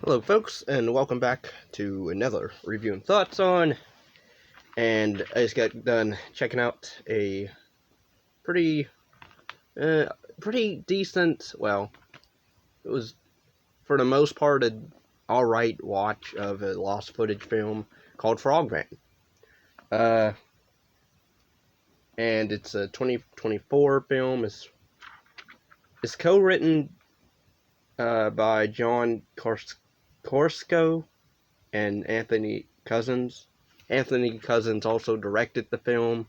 Hello folks, and welcome back to another review and thoughts on, and I just got done checking out a pretty, uh, pretty decent, well, it was for the most part an alright watch of a lost footage film called Frogman. Uh, and it's a 2024 film. It's co-written, by John Corsko and Anthony Cousins. Anthony Cousins also directed the film,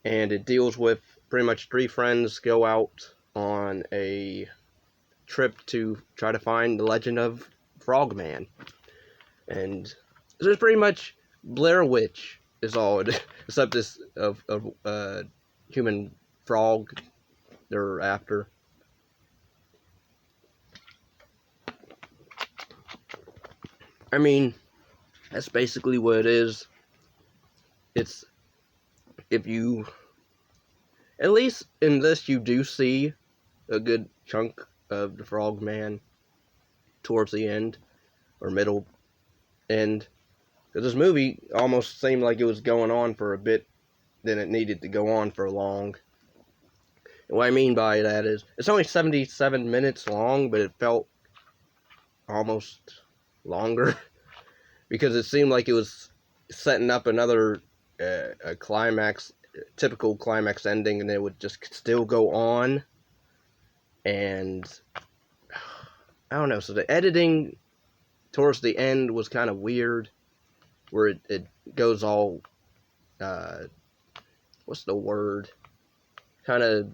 and it deals with pretty much three friends go out on a trip to try to find the legend of Frogman. And it's pretty much Blair Witch is all it is, except this of human frog they're after. I mean, that's basically what it is. It's if you at least in this you do see a good chunk of the Frogman towards the end or middle end, because this movie almost seemed like it was going on for a bit than it needed to go on for long. And what I mean by that is it's only 77 minutes long, but it felt almost longer because it seemed like it was setting up another a climax, typical climax ending, and it would just still go on. And I don't know, so the editing towards the end was kind of weird, where it goes all, what's the word? Kind of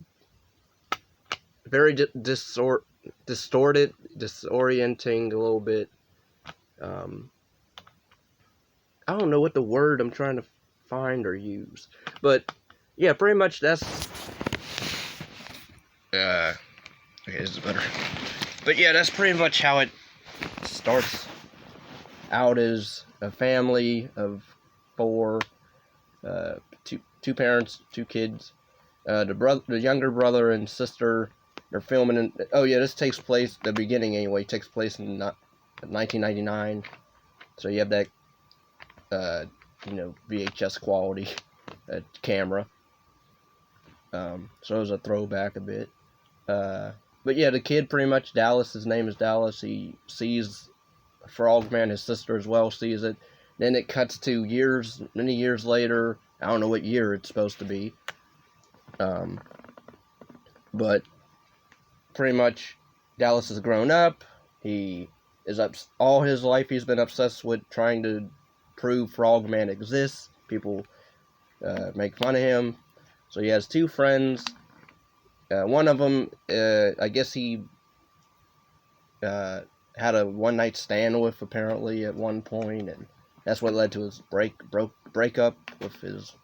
very distorted, disorienting a little bit. I don't know what the word I'm trying to find or use, but yeah, pretty much that's. Okay, this is better. But yeah, that's pretty much how it starts out as a family of four, two parents, two kids. The younger brother and sister, they're filming. Oh yeah, this takes place. The beginning anyway takes place in 1999. So you have that, VHS quality camera. So it was a throwback a bit. But yeah, the kid pretty much Dallas. His name is Dallas. He sees Frogman. His sister as well sees it. Then it cuts to many years later. I don't know what year it's supposed to be. But pretty much Dallas has grown up. He is all his life he's been obsessed with trying to prove Frogman exists. People make fun of him. So he has two friends. One of them, I guess he had a one-night stand with apparently at one point, and that's what led to his breakup with his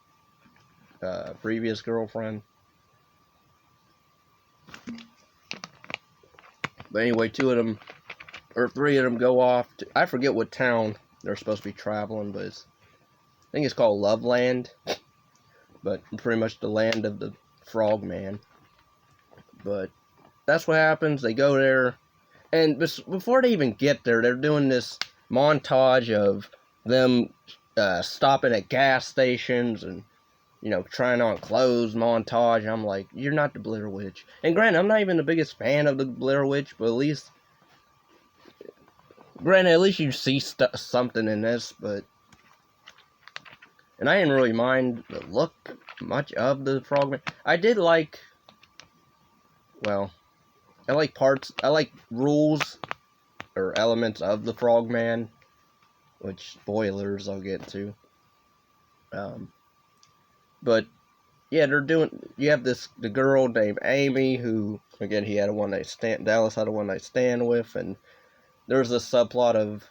previous girlfriend. But anyway, three of them go off to, I forget what town they're supposed to be traveling, but I think it's called Loveland, but pretty much the land of the Frogman. But that's what happens. They go there, and before they even get there, they're doing this montage of them stopping at gas stations and, trying on clothes montage. I'm like, you're not the Blair Witch. And granted, I'm not even the biggest fan of the Blair Witch, but at least you see something in this. And I didn't really mind the look much of the Frogman. I like rules or elements of the Frogman, which spoilers I'll get to. But yeah, you have the girl named Amy, who, again, Dallas had a one night stand with, and there's a subplot of,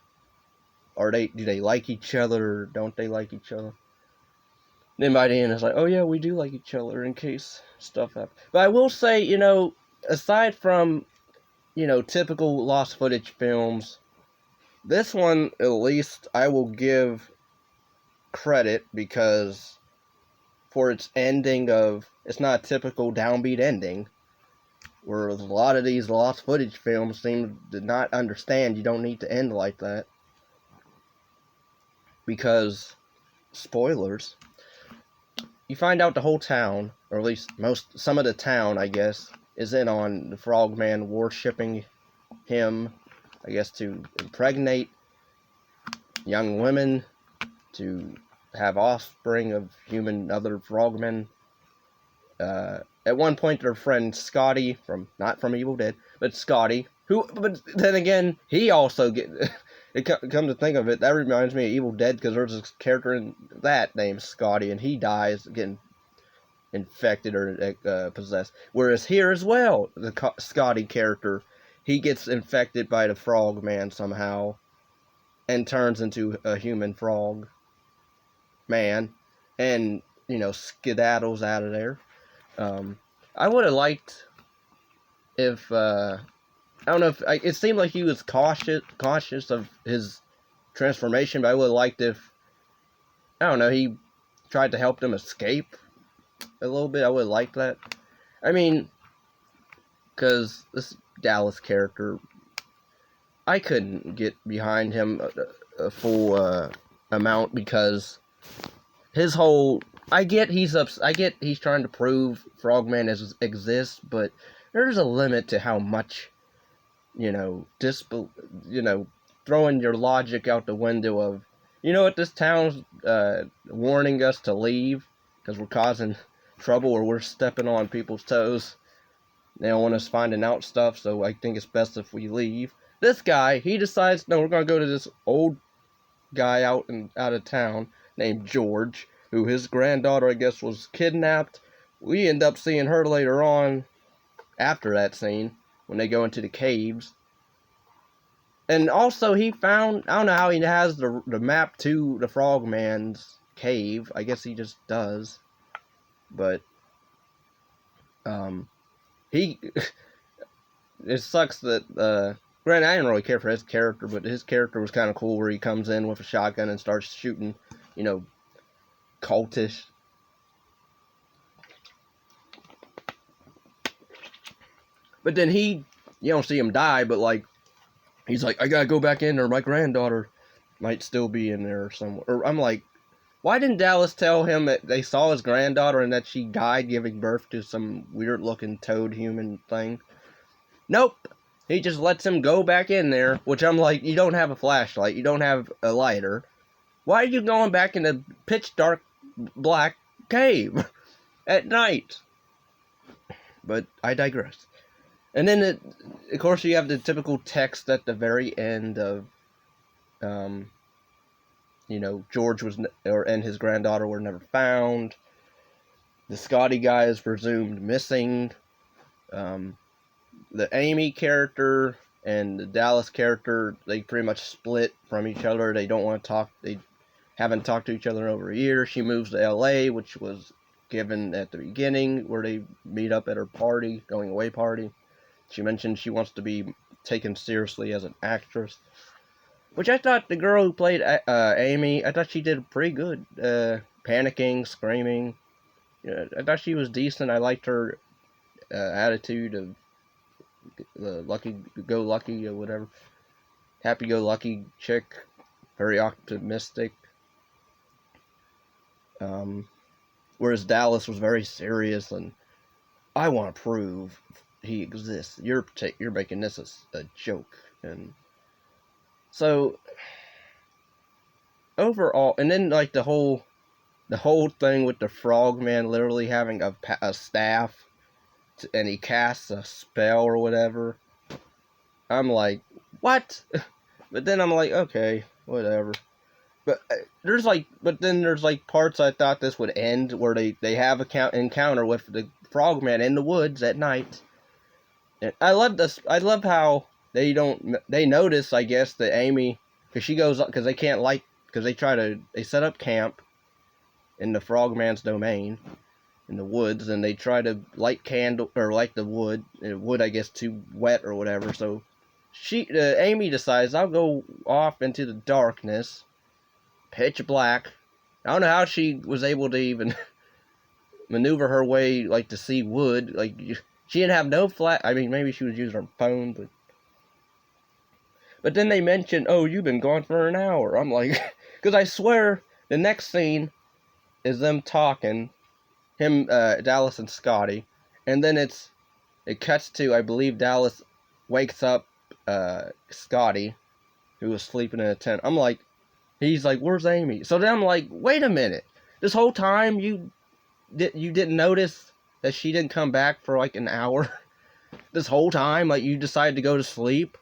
do they like each other, or don't they like each other? Then by the end, it's like, oh yeah, we do like each other in case stuff happens. But I will say, aside from, typical lost footage films, this one, at least, I will give credit because for its ending it's not a typical downbeat ending. Whereas a lot of these lost footage films seem to not understand you don't need to end like that. Because, spoilers, you find out the whole town, or at least some of the town, I guess, is in on the Frogman worshipping him, I guess, to impregnate young women, to have offspring of other frogmen. At one point, their friend Scotty, not from Evil Dead, but Scotty, but then again, he also come to think of it, that reminds me of Evil Dead, because there's a character in that named Scotty, and he dies getting infected or possessed. Whereas here as well, the Scotty character, he gets infected by the Frogman somehow, and turns into a human frog man, and skedaddles out of there. I would have liked if I don't know if it seemed like he was cautious of his transformation, but I would have liked if, I don't know, he tried to help them escape a little bit. I would have liked that. I mean, because this Dallas character, I couldn't get behind him a full amount, because his whole, I get he's trying to prove Frogman exists, but there's a limit to how much, throwing your logic out the window of, what, this town's warning us to leave because we're causing trouble or we're stepping on people's toes. They don't want us finding out stuff, so I think it's best if we leave. This guy, he decides, no, we're going to go to this old guy out of town named George, who his granddaughter, I guess, was kidnapped. We end up seeing her later on, after that scene, when they go into the caves. And also, he found, I don't know how he has the map to the Frogman's cave. I guess he just does. But, it sucks that, granted, I didn't really care for his character, but his character was kind of cool, where he comes in with a shotgun and starts shooting, cultish. But then you don't see him die, but he's like, I gotta go back in there, my granddaughter might still be in there somewhere. Or I'm like, why didn't Dallas tell him that they saw his granddaughter and that she died giving birth to some weird looking toad human thing? Nope. He just lets him go back in there, which I'm like, you don't have a flashlight, you don't have a lighter. Why are you going back in a pitch dark black cave at night? But I digress. And then, of course, you have the typical text at the very end of, George and his granddaughter were never found. The Scotty guy is presumed missing. The Amy character and the Dallas character, they pretty much split from each other. They don't want to talk. They haven't talked to each other in over a year. She moves to LA, which was given at the beginning, where they meet up at her party, going away party. She mentioned she wants to be taken seriously as an actress, which I thought the girl who played Amy, I thought she did pretty good. Panicking, screaming. I thought she was decent. I liked her attitude of lucky-go-lucky or whatever. Happy-go-lucky chick. Very optimistic. Whereas Dallas was very serious and, I want to prove he exists. You're making this a joke. And so, overall, and then the whole thing with the Frogman literally having a staff, and he casts a spell or whatever. I'm like, what? But then I'm like, okay, whatever. But there's parts I thought this would end where they have a encounter with the Frogman in the woods at night. And I love this. I love how they notice, I guess, that Amy, because she goes up, because they set up camp in the Frogman's domain in the woods, and they try to light the wood, I guess, too wet or whatever. So Amy decides, I'll go off into the darkness, pitch black. I don't know how she was able to even maneuver her way, to see wood. She didn't have no flat. I mean, maybe she was using her phone, but then they mentioned, oh, you've been gone for an hour. I'm like, because I swear the next scene is them talking, him, Dallas and Scotty, and then it cuts to, I believe Dallas wakes up Scotty, who was sleeping in a tent. I'm like, he's like, where's Amy? So then I'm like, wait a minute, this whole time you didn't notice that she didn't come back for like an hour? This whole time, like, you decided to go to sleep?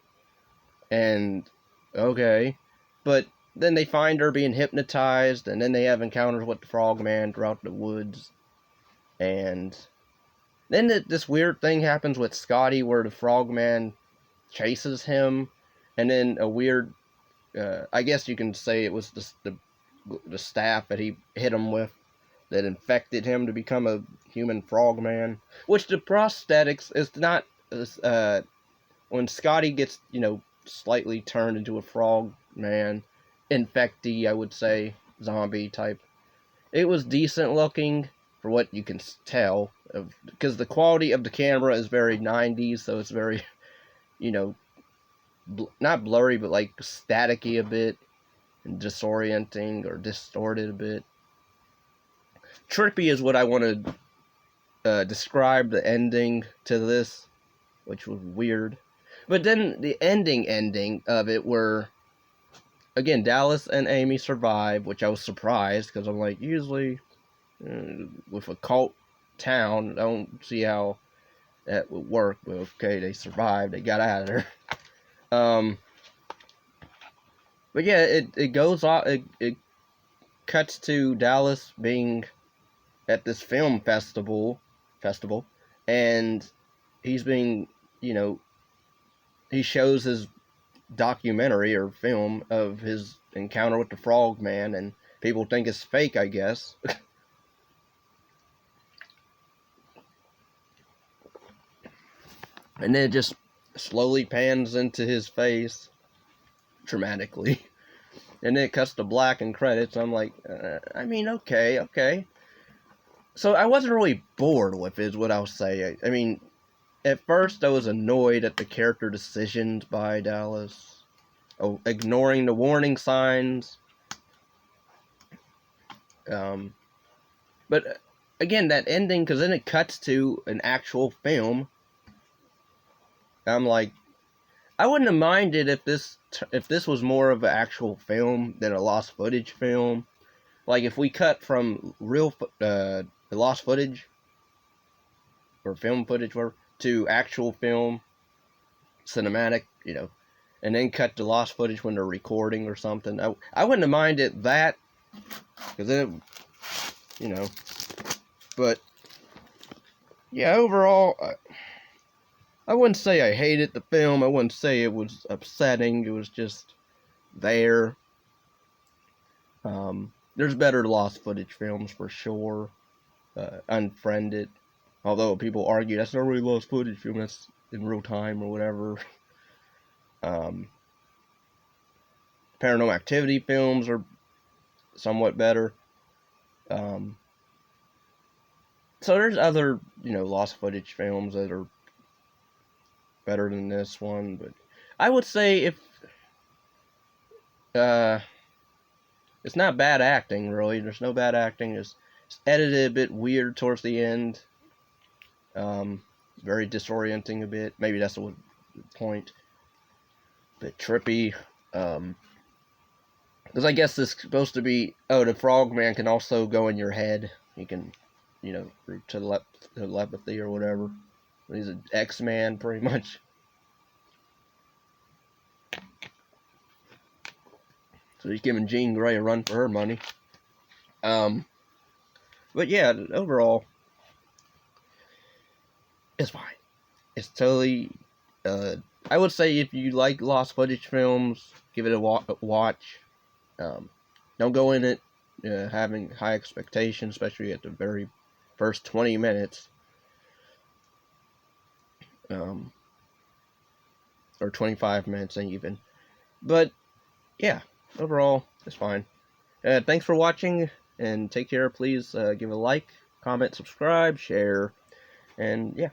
And okay, but then they find her being hypnotized, and then they have encounters with the Frogman throughout the woods, and then this weird thing happens with Scotty where the Frogman chases him, and then a weird, I guess you can say it was the staff that he hit him with that infected him to become a human Frogman, which the prosthetics is not, when Scotty gets, slightly turned into a Frogman, infectee, I would say, zombie type. It was decent looking for what you can tell, because the quality of the camera is very 90s, so it's very, not blurry, but like staticky a bit, and disorienting or distorted a bit. Trippy is what I want to describe the ending to this, which was weird. But then the ending of it were, again, Dallas and Amy survive, which I was surprised, because I'm like, usually with a cult town, I don't see how that would work. But okay, they survived, they got out of there. But yeah, it goes off, it cuts to Dallas being at this film festival, and he's being, he shows his documentary or film of his encounter with the Frogman, and people think it's fake, I guess. And then it just slowly pans into his face dramatically, and then it cuts to black and credits. I'm like, I mean, okay. So I wasn't really bored with it, is what I'll say. I mean, at first I was annoyed at the character decisions by Dallas, ignoring the warning signs. But again, that ending, because then it cuts to an actual film. I'm like, I wouldn't have minded if this was more of an actual film than a lost footage film. Like if we cut from real the lost footage or film footage to actual film, cinematic, and then cut to lost footage when they're recording or something. I wouldn't have minded that, because then, but yeah, overall, I wouldn't say I hated the film. I wouldn't say it was upsetting. It was just there. There's better lost footage films for sure. Unfriended. Although people argue that's not really lost footage film, that's in real time or whatever. Paranormal Activity films are somewhat better. So there's other, lost footage films that are better than this one, but I would say if it's not bad acting, really. There's no bad acting. It's edited a bit weird towards the end. Very disorienting a bit. Maybe that's the point. Bit trippy. Because I guess this is supposed to be, the Frogman can also go in your head. He can, through telepathy or whatever. He's an X-Man, pretty much. So he's giving Jean Grey a run for her money. But yeah, overall, it's fine. It's totally, I would say if you like lost footage films, give it a watch. Don't go in it having high expectations, especially at the very first 20 minutes. Or 25 minutes even. But, yeah, overall, it's fine. Thanks for watching, and take care. Please give a like, comment, subscribe, share, and yeah.